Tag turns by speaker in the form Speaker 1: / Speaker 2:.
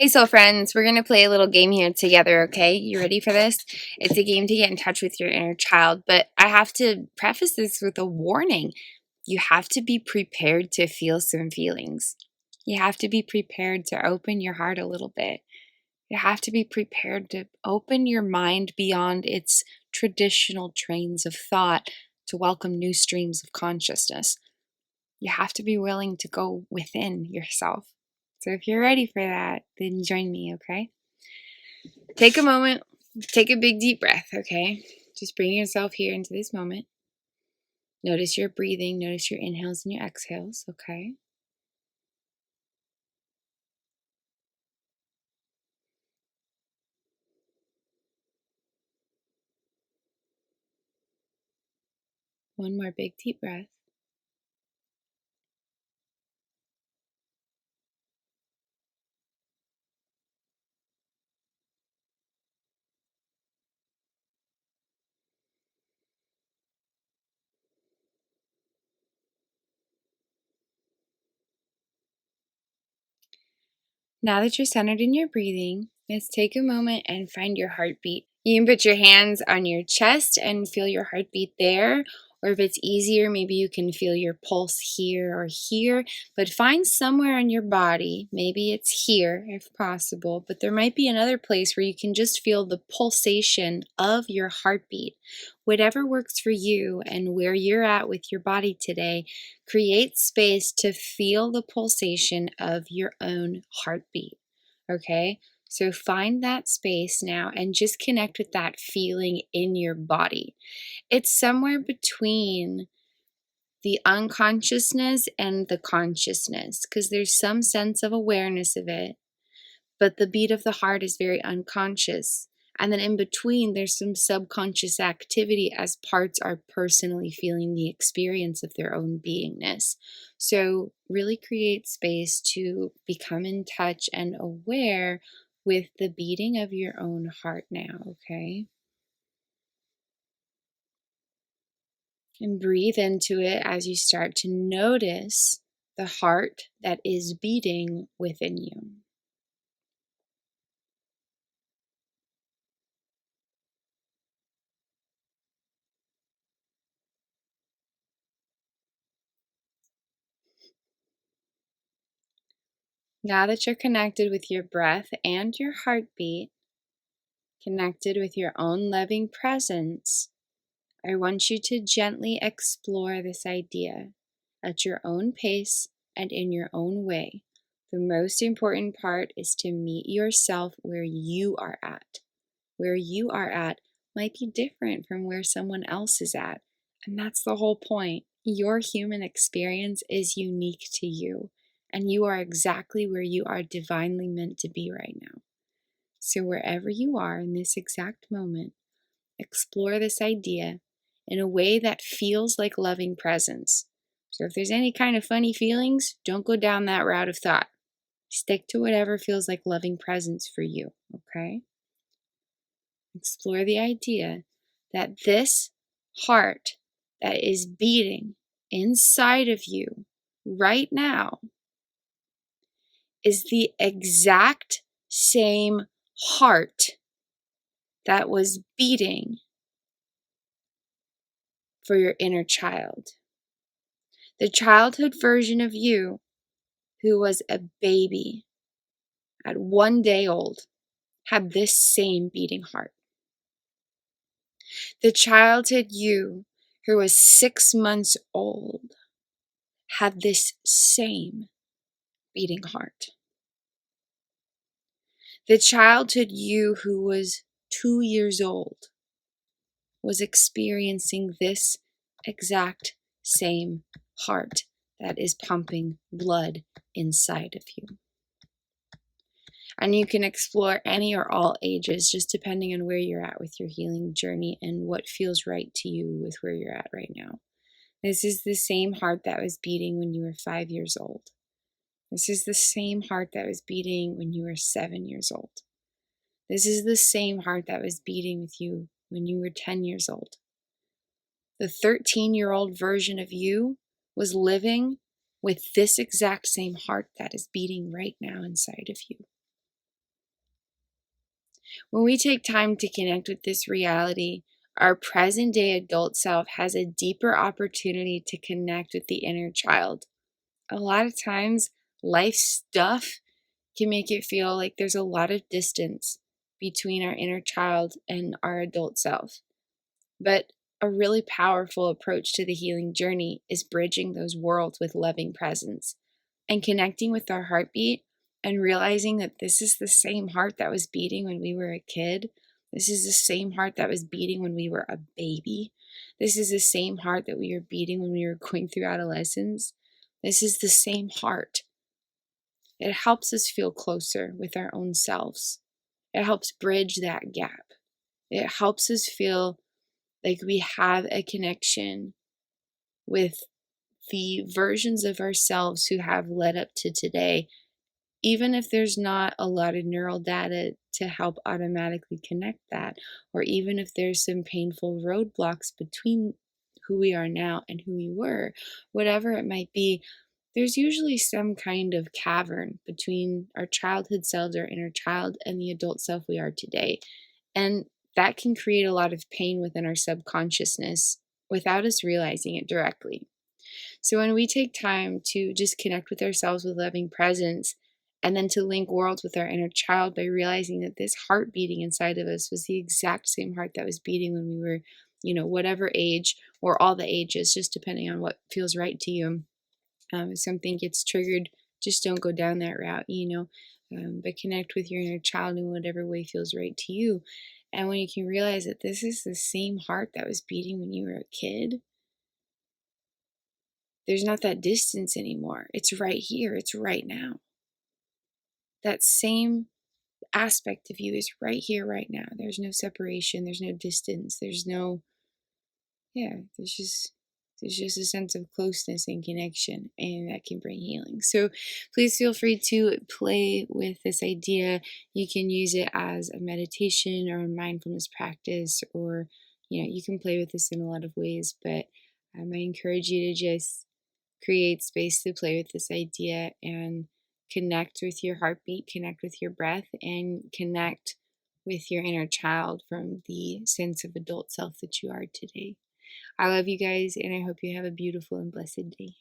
Speaker 1: Hey soul friends, we're going to play a little game here together, okay? You ready for this? It's a game to get in touch with your inner child, but I have to preface this with a warning. You have to be prepared to feel some feelings. You have to be prepared to open your heart a little bit. You have to be prepared to open your mind beyond its traditional trains of thought to welcome new streams of consciousness. You have to be willing to go within yourself. So if you're ready for that, then join me, okay? Take a moment, take a big deep breath, okay? Just bring yourself here into this moment. Notice your breathing, notice your inhales and your exhales, okay? One more big deep breath. Now that you're centered in your breathing, let's take a moment and find your heartbeat. You can put your hands on your chest and feel your heartbeat there, or if it's easier, maybe you can feel your pulse here or here, but find somewhere on your body, maybe it's here if possible, but there might be another place where you can just feel the pulsation of your heartbeat. Whatever works for you and where you're at with your body today, create space to feel the pulsation of your own heartbeat, okay? So find that space now and just connect with that feeling in your body. It's somewhere between the unconsciousness and the consciousness because there's some sense of awareness of it, but the beat of the heart is very unconscious. And then in between, there's some subconscious activity as parts are personally feeling the experience of their own beingness. So really create space to become in touch and aware with the beating of your own heart now, okay? And breathe into it as you start to notice the heart that is beating within you. Now that you're connected with your breath and your heartbeat, connected with your own loving presence, I want you to gently explore this idea at your own pace and in your own way. The most important part is to meet yourself where you are at. Where you are at might be different from where someone else is at. And that's the whole point. Your human experience is unique to you, and you are exactly where you are divinely meant to be right now. So, wherever you are in this exact moment, explore this idea in a way that feels like loving presence. So, if there's any kind of funny feelings, don't go down that route of thought. Stick to whatever feels like loving presence for you, okay? Explore the idea that this heart that is beating inside of you right now is the exact same heart that was beating for your inner child. The childhood version of you who was a baby at 1 day old had this same beating heart. The childhood you who was 6 months old had this same beating heart. The childhood you who was 2 years old was experiencing this exact same heart that is pumping blood inside of you. And you can explore any or all ages, just depending on where you're at with your healing journey and what feels right to you with where you're at right now. This is the same heart that was beating when you were 5 years old. This is the same heart that was beating when you were 7 years old. This is the same heart that was beating with you when you were 10 years old. The 13-year-old version of you was living with this exact same heart that is beating right now inside of you. When we take time to connect with this reality, our present day adult self has a deeper opportunity to connect with the inner child. A lot of times, life stuff can make it feel like there's a lot of distance between our inner child and our adult self. But a really powerful approach to the healing journey is bridging those worlds with loving presence and connecting with our heartbeat and realizing that this is the same heart that was beating when we were a kid. This is the same heart that was beating when we were a baby. This is the same heart that we were beating when we were going through adolescence. This is the same heart. It helps us feel closer with our own selves. It helps bridge that gap. It helps us feel like we have a connection with the versions of ourselves who have led up to today, even if there's not a lot of neural data to help automatically connect that, or even if there's some painful roadblocks between who we are now and who we were, whatever it might be, there's usually some kind of cavern between our childhood selves, our inner child, and the adult self we are today. And that can create a lot of pain within our subconsciousness without us realizing it directly. So when we take time to just connect with ourselves with loving presence, and then to link worlds with our inner child by realizing that this heart beating inside of us was the exact same heart that was beating when we were, whatever age, or all the ages, just depending on what feels right to you. If something gets triggered, just don't go down that route, but connect with your inner child in whatever way feels right to you. And when you can realize that this is the same heart that was beating when you were a kid, there's not that distance anymore. It's right here. It's right now. That same aspect of you is right here, right now. There's no separation. There's no distance. There's just a sense of closeness and connection, and that can bring healing. So please feel free to play with this idea. You can use it as a meditation or a mindfulness practice, or you can play with this in a lot of ways, but I encourage you to just create space to play with this idea and connect with your heartbeat, connect with your breath, and connect with your inner child from the sense of adult self that you are today. I love you guys, and I hope you have a beautiful and blessed day.